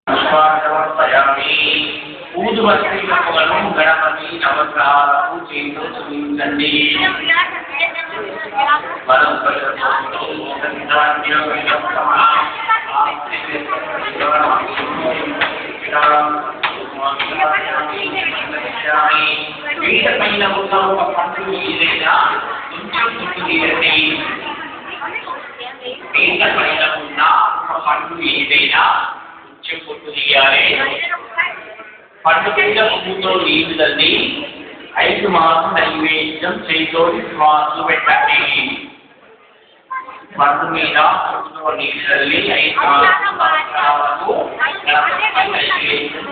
సమర్పయామి ఊదుబత్తిలను గణపతి నవగ్రహాలకు చేతితో చూపించండి. వీట పైన ఉన్న ఒక పండు ఏదైనా కొంచెం తీయండి. వీట పైన ఉన్న ఒక పండు ఏదైనా కొంచెం పొట్టు తీయాలి. పండు కింద పువ్వుతో నీళ్లు తల్లి 5 మాసం నైవేద్యం చేతోటి శ్వాసలు పెట్టండి. పండు మీద పువ్వుతో నీళ్లు తల్లి 5 మాసం వరకు నైవేద్యం